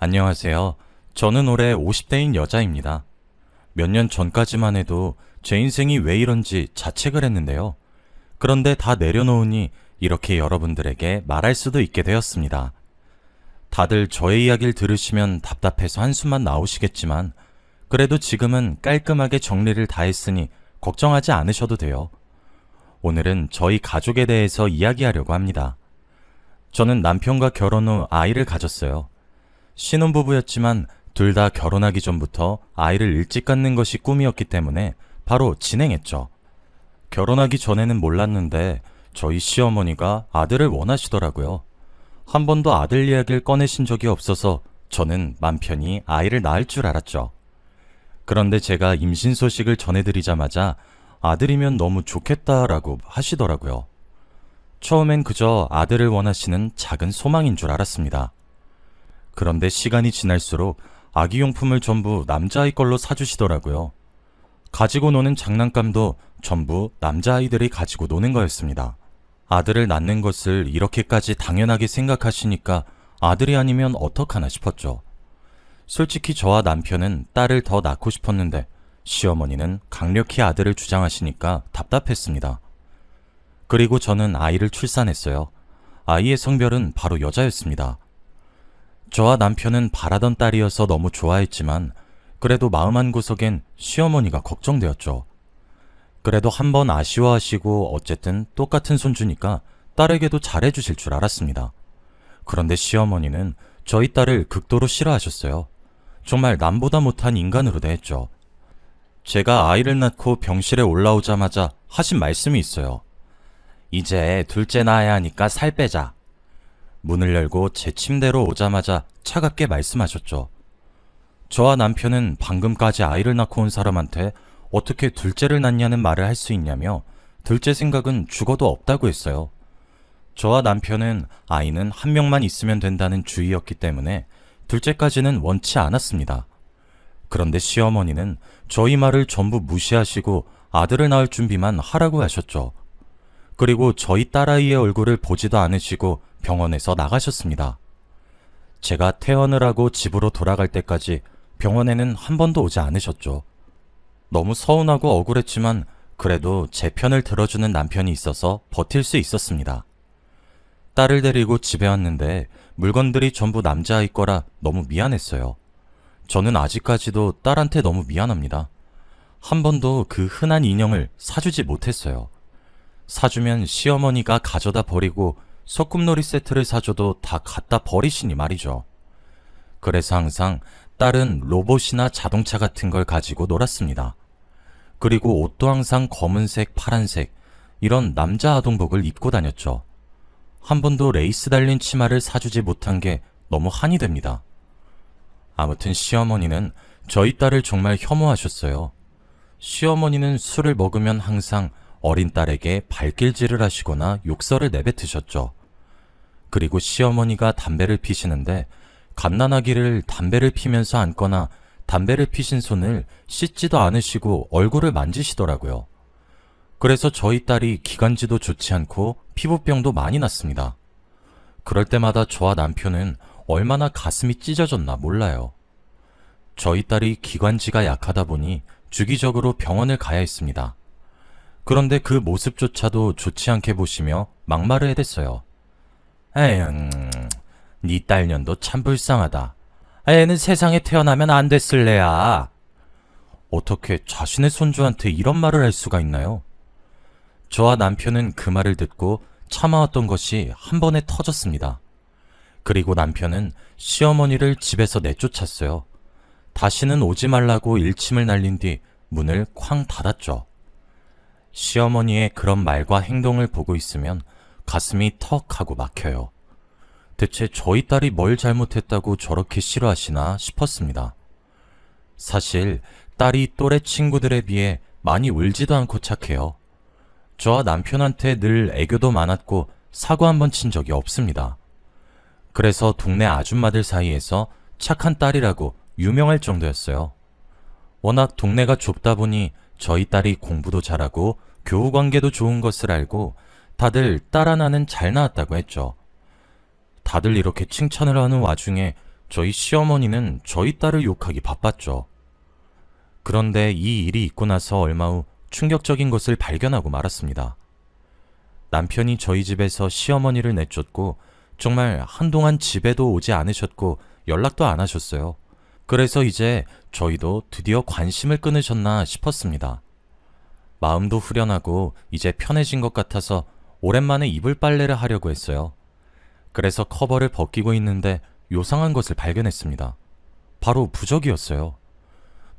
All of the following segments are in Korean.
안녕하세요. 저는 올해 50대인 여자입니다. 몇 년 전까지만 해도 제 인생이 왜 이런지 자책을 했는데요. 그런데 다 내려놓으니 이렇게 여러분들에게 말할 수도 있게 되었습니다. 다들 저의 이야기를 들으시면 답답해서 한숨만 나오시겠지만 그래도 지금은 깔끔하게 정리를 다 했으니 걱정하지 않으셔도 돼요. 오늘은 저희 가족에 대해서 이야기하려고 합니다. 저는 남편과 결혼 후 아이를 가졌어요. 신혼부부였지만 둘 다 결혼하기 전부터 아이를 일찍 갖는 것이 꿈이었기 때문에 바로 진행했죠. 결혼하기 전에는 몰랐는데 저희 시어머니가 아들을 원하시더라고요. 한 번도 아들 이야기를 꺼내신 적이 없어서 저는 맘 편히 아이를 낳을 줄 알았죠. 그런데 제가 임신 소식을 전해드리자마자 아들이면 너무 좋겠다라고 하시더라고요. 처음엔 그저 아들을 원하시는 작은 소망인 줄 알았습니다. 그런데 시간이 지날수록 아기용품을 전부 남자아이 걸로 사주시더라고요. 가지고 노는 장난감도 전부 남자아이들이 가지고 노는 거였습니다. 아들을 낳는 것을 이렇게까지 당연하게 생각하시니까 아들이 아니면 어떡하나 싶었죠. 솔직히 저와 남편은 딸을 더 낳고 싶었는데 시어머니는 강력히 아들을 주장하시니까 답답했습니다. 그리고 저는 아이를 출산했어요. 아이의 성별은 바로 여자였습니다. 저와 남편은 바라던 딸이어서 너무 좋아했지만 그래도 마음 한구석엔 시어머니가 걱정되었죠. 그래도 한번 아쉬워하시고 어쨌든 똑같은 손주니까 딸에게도 잘해주실 줄 알았습니다. 그런데 시어머니는 저희 딸을 극도로 싫어하셨어요. 정말 남보다 못한 인간으로 대했죠. 제가 아이를 낳고 병실에 올라오자마자 하신 말씀이 있어요. 이제 둘째 낳아야 하니까 살 빼자. 문을 열고 제 침대로 오자마자 차갑게 말씀하셨죠. 저와 남편은 방금까지 아이를 낳고 온 사람한테 어떻게 둘째를 낳냐는 말을 할 수 있냐며 둘째 생각은 죽어도 없다고 했어요. 저와 남편은 아이는 한 명만 있으면 된다는 주의였기 때문에 둘째까지는 원치 않았습니다. 그런데 시어머니는 저희 말을 전부 무시하시고 아들을 낳을 준비만 하라고 하셨죠. 그리고 저희 딸아이의 얼굴을 보지도 않으시고 병원에서 나가셨습니다. 제가 퇴원을 하고 집으로 돌아갈 때까지 병원에는 한 번도 오지 않으셨죠. 너무 서운하고 억울했지만 그래도 제 편을 들어주는 남편이 있어서 버틸 수 있었습니다. 딸을 데리고 집에 왔는데 물건들이 전부 남자아이 거라 너무 미안했어요. 저는 아직까지도 딸한테 너무 미안합니다. 한 번도 그 흔한 인형을 사주지 못했어요. 사주면 시어머니가 가져다 버리고 소꿉놀이 세트를 사줘도 다 갖다 버리시니 말이죠. 그래서 항상 딸은 로봇이나 자동차 같은 걸 가지고 놀았습니다. 그리고 옷도 항상 검은색, 파란색 이런 남자 아동복을 입고 다녔죠. 한 번도 레이스 달린 치마를 사주지 못한 게 너무 한이 됩니다. 아무튼 시어머니는 저희 딸을 정말 혐오하셨어요. 시어머니는 술을 먹으면 항상 어린 딸에게 발길질을 하시거나 욕설을 내뱉으셨죠. 그리고 시어머니가 담배를 피시는데 갓난아기를 담배를 피면서 안거나 담배를 피신 손을 씻지도 않으시고 얼굴을 만지시더라고요. 그래서 저희 딸이 기관지도 좋지 않고 피부병도 많이 났습니다. 그럴 때마다 저와 남편은 얼마나 가슴이 찢어졌나 몰라요. 저희 딸이 기관지가 약하다 보니 주기적으로 병원을 가야 했습니다. 그런데 그 모습조차도 좋지 않게 보시며 막말을 해댔어요. 에휴, 네 딸년도 참 불쌍하다. 애는 세상에 태어나면 안 됐을래야. 어떻게 자신의 손주한테 이런 말을 할 수가 있나요? 저와 남편은 그 말을 듣고 참아왔던 것이 한 번에 터졌습니다. 그리고 남편은 시어머니를 집에서 내쫓았어요. 다시는 오지 말라고 일침을 날린 뒤 문을 쾅 닫았죠. 시어머니의 그런 말과 행동을 보고 있으면 가슴이 턱 하고 막혀요. 대체 저희 딸이 뭘 잘못했다고 저렇게 싫어하시나 싶었습니다. 사실 딸이 또래 친구들에 비해 많이 울지도 않고 착해요. 저와 남편한테 늘 애교도 많았고 사고 한 번 친 적이 없습니다. 그래서 동네 아줌마들 사이에서 착한 딸이라고 유명할 정도였어요. 워낙 동네가 좁다 보니 저희 딸이 공부도 잘하고 교우관계도 좋은 것을 알고 다들 딸 하나는 잘 낳았다고 했죠. 다들 이렇게 칭찬을 하는 와중에 저희 시어머니는 저희 딸을 욕하기 바빴죠. 그런데 이 일이 있고 나서 얼마 후 충격적인 것을 발견하고 말았습니다. 남편이 저희 집에서 시어머니를 내쫓고 정말 한동안 집에도 오지 않으셨고 연락도 안 하셨어요. 그래서 이제 저희도 드디어 관심을 끊으셨나 싶었습니다. 마음도 후련하고 이제 편해진 것 같아서 오랜만에 이불 빨래를 하려고 했어요. 그래서 커버를 벗기고 있는데 요상한 것을 발견했습니다. 바로 부적이었어요.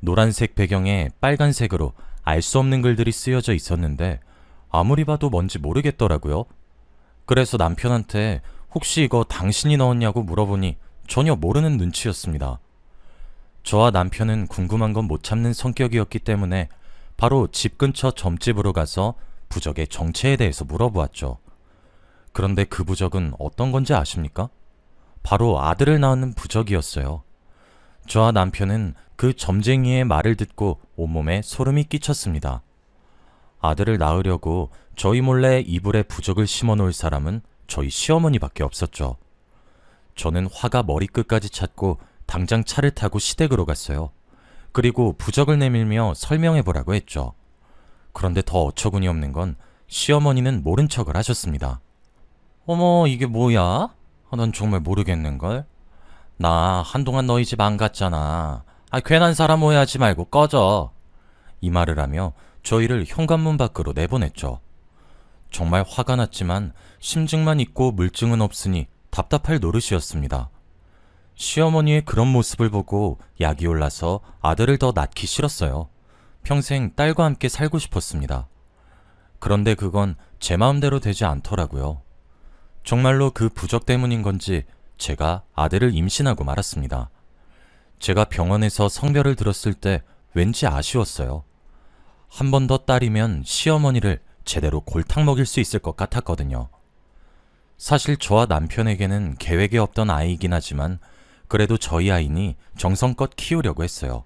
노란색 배경에 빨간색으로 알 수 없는 글들이 쓰여져 있었는데 아무리 봐도 뭔지 모르겠더라고요. 그래서 남편한테 혹시 이거 당신이 넣었냐고 물어보니 전혀 모르는 눈치였습니다. 저와 남편은 궁금한 건 못 참는 성격이었기 때문에 바로 집 근처 점집으로 가서 부적의 정체에 대해서 물어보았죠. 그런데 그 부적은 어떤 건지 아십니까? 바로 아들을 낳는 부적이었어요. 저와 남편은 그 점쟁이의 말을 듣고 온몸에 소름이 끼쳤습니다. 아들을 낳으려고 저희 몰래 이불에 부적을 심어 놓을 사람은 저희 시어머니밖에 없었죠. 저는 화가 머리끝까지 찼고 당장 차를 타고 시댁으로 갔어요. 그리고 부적을 내밀며 설명해보라고 했죠. 그런데 더 어처구니 없는 건 시어머니는 모른 척을 하셨습니다. 어머, 이게 뭐야? 난 정말 모르겠는걸? 나 한동안 너희 집 안 갔잖아. 괜한 사람 오해하지 말고 꺼져. 이 말을 하며 저희를 현관문 밖으로 내보냈죠. 정말 화가 났지만 심증만 있고 물증은 없으니 답답할 노릇이었습니다. 시어머니의 그런 모습을 보고 약이 올라서 아들을 더 낳기 싫었어요. 평생 딸과 함께 살고 싶었습니다. 그런데 그건 제 마음대로 되지 않더라고요. 정말로 그 부적 때문인 건지 제가 아들을 임신하고 말았습니다. 제가 병원에서 성별을 들었을 때 왠지 아쉬웠어요. 한 번 더 딸이면 시어머니를 제대로 골탕 먹일 수 있을 것 같았거든요. 사실 저와 남편에게는 계획에 없던 아이이긴 하지만 그래도 저희 아이니 정성껏 키우려고 했어요.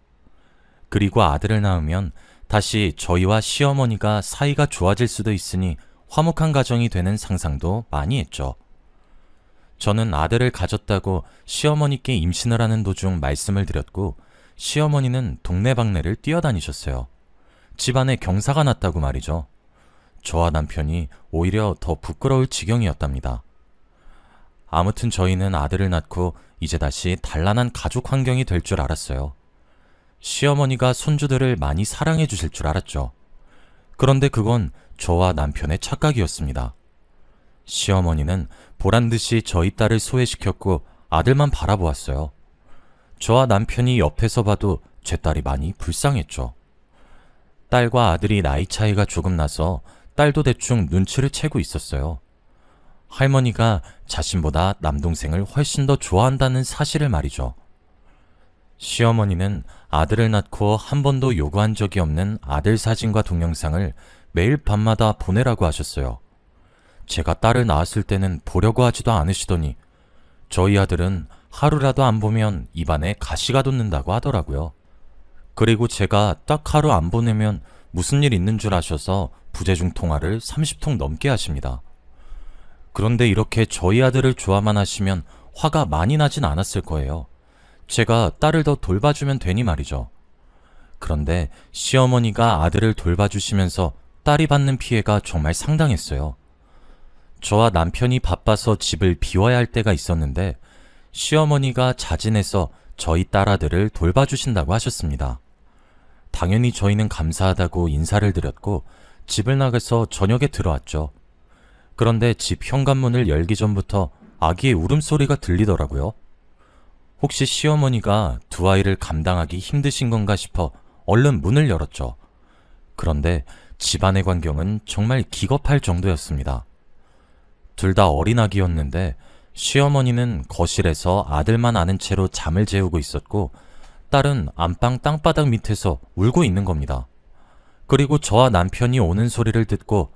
그리고 아들을 낳으면 다시 저희와 시어머니가 사이가 좋아질 수도 있으니 화목한 가정이 되는 상상도 많이 했죠. 저는 아들을 가졌다고 시어머니께 임신을 하는 도중 말씀을 드렸고 시어머니는 동네방네를 뛰어다니셨어요. 집안에 경사가 났다고 말이죠. 저와 남편이 오히려 더 부끄러울 지경이었답니다. 아무튼 저희는 아들을 낳고 이제 다시 단란한 가족 환경이 될 줄 알았어요. 시어머니가 손주들을 많이 사랑해 주실 줄 알았죠. 그런데 그건 저와 남편의 착각이었습니다. 시어머니는 보란듯이 저희 딸을 소외시켰고 아들만 바라보았어요. 저와 남편이 옆에서 봐도 제 딸이 많이 불쌍했죠. 딸과 아들이 나이 차이가 조금 나서 딸도 대충 눈치를 채고 있었어요. 할머니가 자신보다 남동생을 훨씬 더 좋아한다는 사실을 말이죠. 시어머니는 아들을 낳고 한 번도 요구한 적이 없는 아들 사진과 동영상을 매일 밤마다 보내라고 하셨어요. 제가 딸을 낳았을 때는 보려고 하지도 않으시더니 저희 아들은 하루라도 안 보면 입안에 가시가 돋는다고 하더라고요. 그리고 제가 딱 하루 안 보내면 무슨 일 있는 줄 아셔서 부재중 통화를 30통 넘게 하십니다. 그런데 이렇게 저희 아들을 좋아만 하시면 화가 많이 나진 않았을 거예요. 제가 딸을 더 돌봐주면 되니 말이죠. 그런데 시어머니가 아들을 돌봐주시면서 딸이 받는 피해가 정말 상당했어요. 저와 남편이 바빠서 집을 비워야 할 때가 있었는데 시어머니가 자진해서 저희 딸아들을 돌봐주신다고 하셨습니다. 당연히 저희는 감사하다고 인사를 드렸고 집을 나가서 저녁에 들어왔죠. 그런데 집 현관문을 열기 전부터 아기의 울음소리가 들리더라고요. 혹시 시어머니가 두 아이를 감당하기 힘드신 건가 싶어 얼른 문을 열었죠. 그런데 집안의 광경은 정말 기겁할 정도였습니다. 둘 다 어린 아기였는데 시어머니는 거실에서 아들만 아는 채로 잠을 재우고 있었고 딸은 안방 땅바닥 밑에서 울고 있는 겁니다. 그리고 저와 남편이 오는 소리를 듣고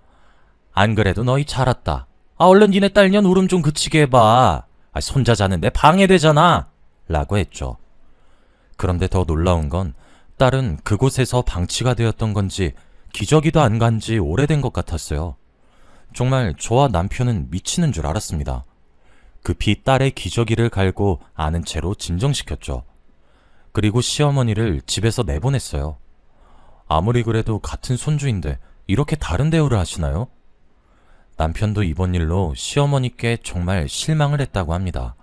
안 그래도 너희 잘 왔다. 얼른 니네 딸년 울음 좀 그치게 해봐. 손자 자는데 방해되잖아. 라고 했죠. 그런데 더 놀라운 건 딸은 그곳에서 방치가 되었던 건지 기저귀도 안 간 지 오래된 것 같았어요. 정말 저와 남편은 미치는 줄 알았습니다. 급히 딸의 기저귀를 갈고 아는 채로 진정시켰죠. 그리고 시어머니를 집에서 내보냈어요. 아무리 그래도 같은 손주인데 이렇게 다른 대우를 하시나요? 남편도 이번 일로 시어머니께 정말 실망을 했다고 합니다.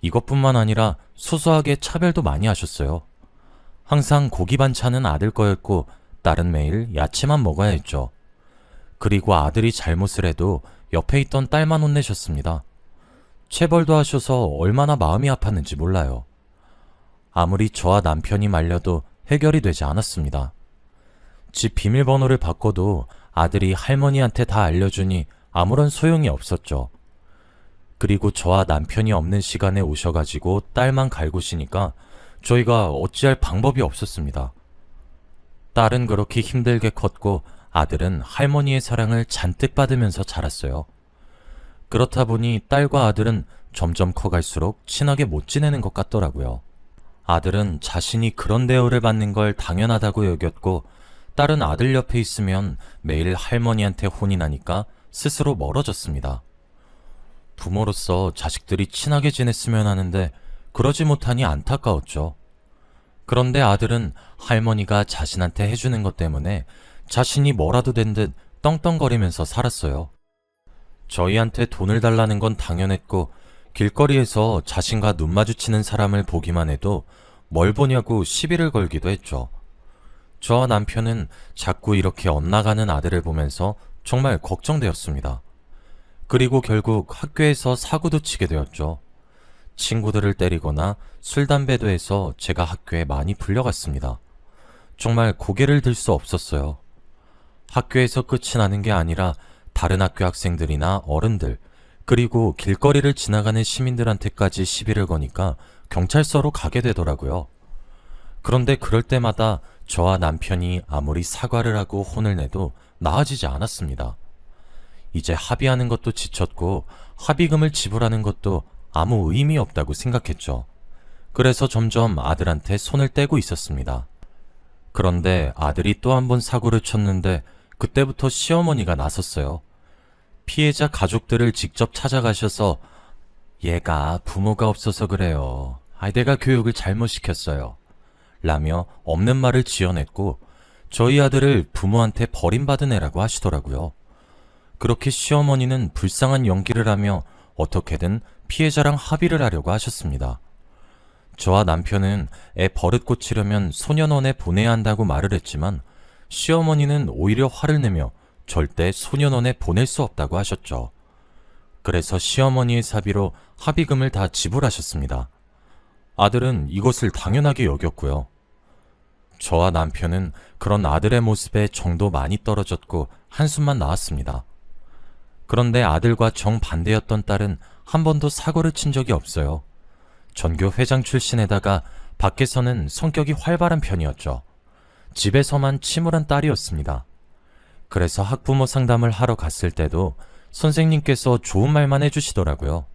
이것뿐만 아니라 소소하게 차별도 많이 하셨어요. 항상 고기 반찬은 아들 거였고 딸은 매일 야채만 먹어야 했죠. 그리고 아들이 잘못을 해도 옆에 있던 딸만 혼내셨습니다. 체벌도 하셔서 얼마나 마음이 아팠는지 몰라요. 아무리 저와 남편이 말려도 해결이 되지 않았습니다. 집 비밀번호를 바꿔도 아들이 할머니한테 다 알려주니 아무런 소용이 없었죠. 그리고 저와 남편이 없는 시간에 오셔가지고 딸만 갈구시니까 저희가 어찌할 방법이 없었습니다. 딸은 그렇게 힘들게 컸고 아들은 할머니의 사랑을 잔뜩 받으면서 자랐어요. 그렇다 보니 딸과 아들은 점점 커갈수록 친하게 못 지내는 것 같더라고요. 아들은 자신이 그런 대우를 받는 걸 당연하다고 여겼고 딸은 아들 옆에 있으면 매일 할머니한테 혼이 나니까 스스로 멀어졌습니다. 부모로서 자식들이 친하게 지냈으면 하는데 그러지 못하니 안타까웠죠. 그런데 아들은 할머니가 자신한테 해주는 것 때문에 자신이 뭐라도 된 듯 떵떵거리면서 살았어요. 저희한테 돈을 달라는 건 당연했고 길거리에서 자신과 눈 마주치는 사람을 보기만 해도 뭘 보냐고 시비를 걸기도 했죠. 저와 남편은 자꾸 이렇게 엇나가는 아들을 보면서 정말 걱정되었습니다. 그리고 결국 학교에서 사고도 치게 되었죠. 친구들을 때리거나 술, 담배도 해서 제가 학교에 많이 불려갔습니다. 정말 고개를 들 수 없었어요. 학교에서 끝이 나는 게 아니라 다른 학교 학생들이나 어른들, 그리고 길거리를 지나가는 시민들한테까지 시비를 거니까 경찰서로 가게 되더라고요. 그런데 그럴 때마다 저와 남편이 아무리 사과를 하고 혼을 내도 나아지지 않았습니다. 이제 합의하는 것도 지쳤고 합의금을 지불하는 것도 아무 의미 없다고 생각했죠. 그래서 점점 아들한테 손을 떼고 있었습니다. 그런데 아들이 또 한 번 사고를 쳤는데 그때부터 시어머니가 나섰어요. 피해자 가족들을 직접 찾아가셔서 얘가 부모가 없어서 그래요. 내가 교육을 잘못 시켰어요. 라며 없는 말을 지어냈고 저희 아들을 부모한테 버림받은 애라고 하시더라고요. 그렇게 시어머니는 불쌍한 연기를 하며 어떻게든 피해자랑 합의를 하려고 하셨습니다. 저와 남편은 애 버릇 고치려면 소년원에 보내야 한다고 말을 했지만 시어머니는 오히려 화를 내며 절대 소년원에 보낼 수 없다고 하셨죠. 그래서 시어머니의 사비로 합의금을 다 지불하셨습니다. 아들은 이것을 당연하게 여겼고요. 저와 남편은 그런 아들의 모습에 정도 많이 떨어졌고 한숨만 나왔습니다. 그런데 아들과 정반대였던 딸은 한 번도 사고를 친 적이 없어요. 전교 회장 출신에다가 밖에서는 성격이 활발한 편이었죠. 집에서만 침울한 딸이었습니다. 그래서 학부모 상담을 하러 갔을 때도 선생님께서 좋은 말만 해주시더라고요.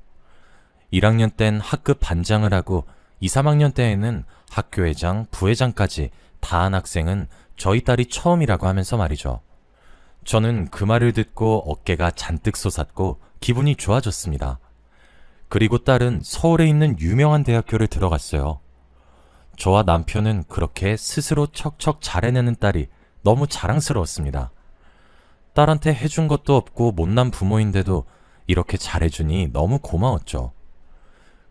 1학년 땐 학급 반장을 하고 2, 3학년 때에는 학교회장, 부회장까지 다 한 학생은 저희 딸이 처음이라고 하면서 말이죠. 저는 그 말을 듣고 어깨가 잔뜩 솟았고 기분이 좋아졌습니다. 그리고 딸은 서울에 있는 유명한 대학교를 들어갔어요. 저와 남편은 그렇게 스스로 척척 잘해내는 딸이 너무 자랑스러웠습니다. 딸한테 해준 것도 없고 못난 부모인데도 이렇게 잘해주니 너무 고마웠죠.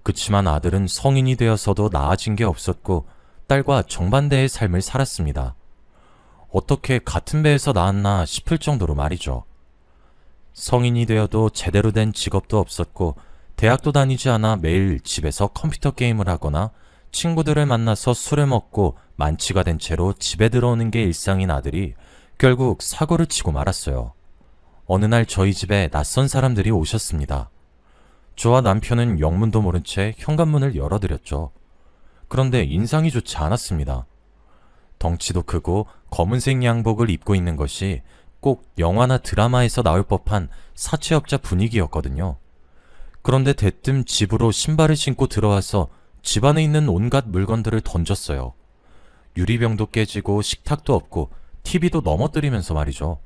그치만 아들은 성인이 되어서도 나아진 게 없었고 딸과 정반대의 삶을 살았습니다. 어떻게 같은 배에서 나왔나 싶을 정도로 말이죠. 성인이 되어도 제대로 된 직업도 없었고 대학도 다니지 않아 매일 집에서 컴퓨터 게임을 하거나 친구들을 만나서 술을 먹고 만취가 된 채로 집에 들어오는 게 일상인 아들이 결국 사고를 치고 말았어요. 어느 날 저희 집에 낯선 사람들이 오셨습니다. 저와 남편은 영문도 모른 채 현관문을 열어드렸죠. 그런데 인상이 좋지 않았습니다. 덩치도 크고 검은색 양복을 입고 있는 것이 꼭 영화나 드라마에서 나올 법한 사채업자 분위기였거든요. 그런데 대뜸 집으로 신발을 신고 들어와서 집 안에 있는 온갖 물건들을 던졌어요. 유리병도 깨지고 식탁도 없고 TV도 넘어뜨리면서 말이죠.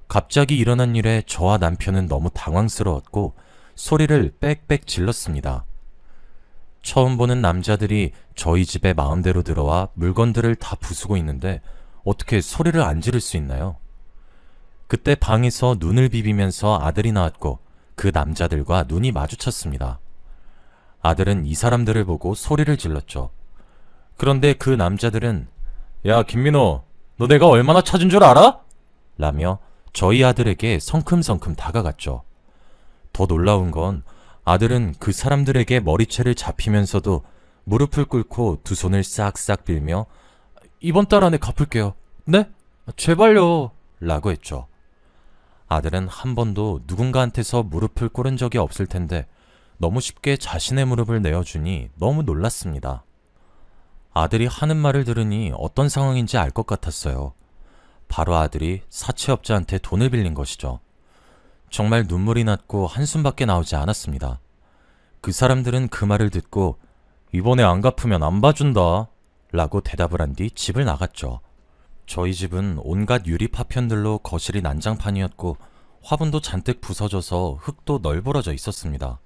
갑자기 일어난 일에 저와 남편은 너무 당황스러웠고 소리를 빽빽 질렀습니다. 처음 보는 남자들이 저희 집에 마음대로 들어와 물건들을 다 부수고 있는데 어떻게 소리를 안 지를 수 있나요? 그때 방에서 눈을 비비면서 아들이 나왔고 그 남자들과 눈이 마주쳤습니다. 아들은 이 사람들을 보고 소리를 질렀죠. 그런데 그 남자들은 야, 김민호, 너 내가 얼마나 찾은 줄 알아? 라며 저희 아들에게 성큼성큼 다가갔죠. 더 놀라운 건 아들은 그 사람들에게 머리채를 잡히면서도 무릎을 꿇고 두 손을 싹싹 빌며 이번 달 안에 갚을게요. 네? 제발요. 라고 했죠. 아들은 한 번도 누군가한테서 무릎을 꿇은 적이 없을 텐데 너무 쉽게 자신의 무릎을 내어주니 너무 놀랐습니다. 아들이 하는 말을 들으니 어떤 상황인지 알 것 같았어요. 바로 아들이 사채업자한테 돈을 빌린 것이죠. 정말 눈물이 났고 한숨밖에 나오지 않았습니다. 그 사람들은 그 말을 듣고 이번에 안 갚으면 안 봐준다 라고 대답을 한 뒤 집을 나갔죠. 저희 집은 온갖 유리 파편들로 거실이 난장판이었고 화분도 잔뜩 부서져서 흙도 널브러져 있었습니다.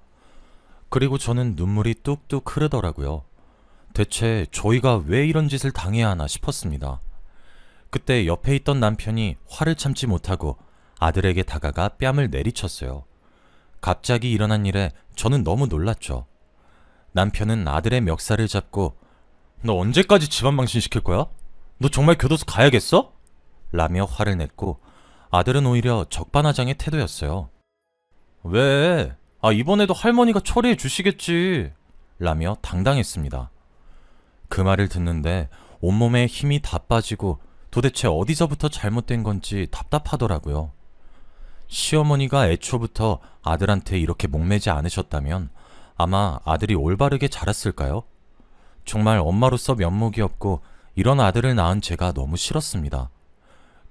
그리고 저는 눈물이 뚝뚝 흐르더라고요. 대체 저희가 왜 이런 짓을 당해야 하나 싶었습니다. 그때 옆에 있던 남편이 화를 참지 못하고 아들에게 다가가 뺨을 내리쳤어요. 갑자기 일어난 일에 저는 너무 놀랐죠. 남편은 아들의 멱살을 잡고 너 언제까지 집안 망신시킬 거야? 너 정말 교도소 가야겠어? 라며 화를 냈고 아들은 오히려 적반하장의 태도였어요. 왜? 이번에도 할머니가 처리해 주시겠지. 라며 당당했습니다. 그 말을 듣는데 온몸에 힘이 다 빠지고 도대체 어디서부터 잘못된 건지 답답하더라고요. 시어머니가 애초부터 아들한테 이렇게 목매지 않으셨다면 아마 아들이 올바르게 자랐을까요? 정말 엄마로서 면목이 없고 이런 아들을 낳은 제가 너무 싫었습니다.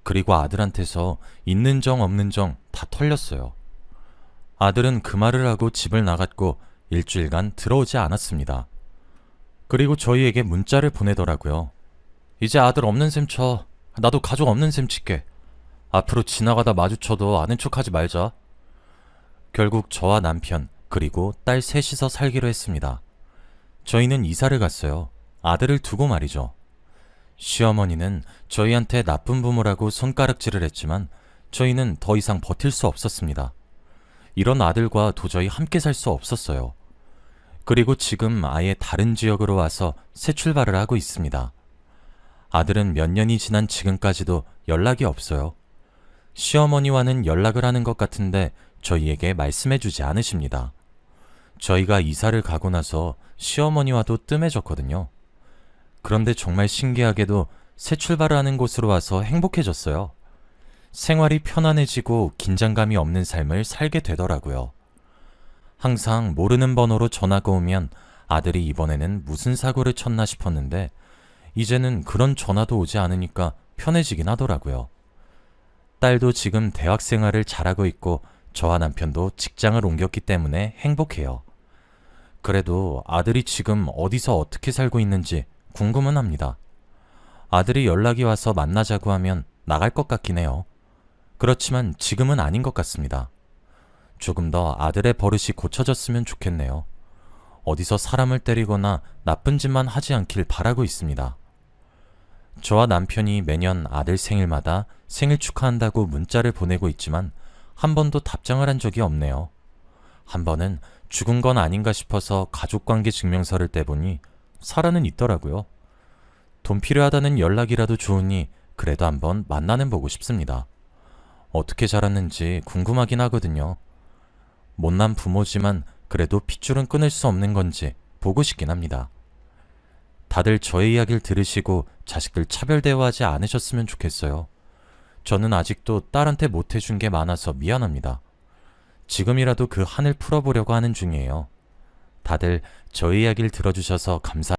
그리고 아들한테서 있는 정 없는 정 다 털렸어요. 아들은 그 말을 하고 집을 나갔고 일주일간 들어오지 않았습니다. 그리고 저희에게 문자를 보내더라고요. 이제 아들 없는 셈 쳐. 나도 가족 없는 셈 칠게. 앞으로 지나가다 마주쳐도 아는 척하지 말자. 결국 저와 남편 그리고 딸 셋이서 살기로 했습니다. 저희는 이사를 갔어요. 아들을 두고 말이죠. 시어머니는 저희한테 나쁜 부모라고 손가락질을 했지만 저희는 더 이상 버틸 수 없었습니다. 이런 아들과 도저히 함께 살 수 없었어요. 그리고 지금 아예 다른 지역으로 와서 새 출발을 하고 있습니다. 아들은 몇 년이 지난 지금까지도 연락이 없어요. 시어머니와는 연락을 하는 것 같은데 저희에게 말씀해주지 않으십니다. 저희가 이사를 가고 나서 시어머니와도 뜸해졌거든요. 그런데 정말 신기하게도 새 출발을 하는 곳으로 와서 행복해졌어요. 생활이 편안해지고 긴장감이 없는 삶을 살게 되더라고요. 항상 모르는 번호로 전화가 오면 아들이 이번에는 무슨 사고를 쳤나 싶었는데 이제는 그런 전화도 오지 않으니까 편해지긴 하더라고요. 딸도 지금 대학 생활을 잘하고 있고 저와 남편도 직장을 옮겼기 때문에 행복해요. 그래도 아들이 지금 어디서 어떻게 살고 있는지 궁금은 합니다. 아들이 연락이 와서 만나자고 하면 나갈 것 같긴 해요. 그렇지만 지금은 아닌 것 같습니다. 조금 더 아들의 버릇이 고쳐졌으면 좋겠네요. 어디서 사람을 때리거나 나쁜 짓만 하지 않길 바라고 있습니다. 저와 남편이 매년 아들 생일마다 생일 축하한다고 문자를 보내고 있지만 한 번도 답장을 한 적이 없네요. 한 번은 죽은 건 아닌가 싶어서 가족관계 증명서를 떼보니 살아는 있더라고요. 돈 필요하다는 연락이라도 좋으니 그래도 한번 만나는 보고 싶습니다. 어떻게 자랐는지 궁금하긴 하거든요. 못난 부모지만 그래도 핏줄은 끊을 수 없는 건지 보고 싶긴 합니다. 다들 저의 이야기를 들으시고 자식들 차별 대우하지 않으셨으면 좋겠어요. 저는 아직도 딸한테 못해준 게 많아서 미안합니다. 지금이라도 그 한을 풀어보려고 하는 중이에요. 다들 저의 이야기를 들어주셔서 감사합니다.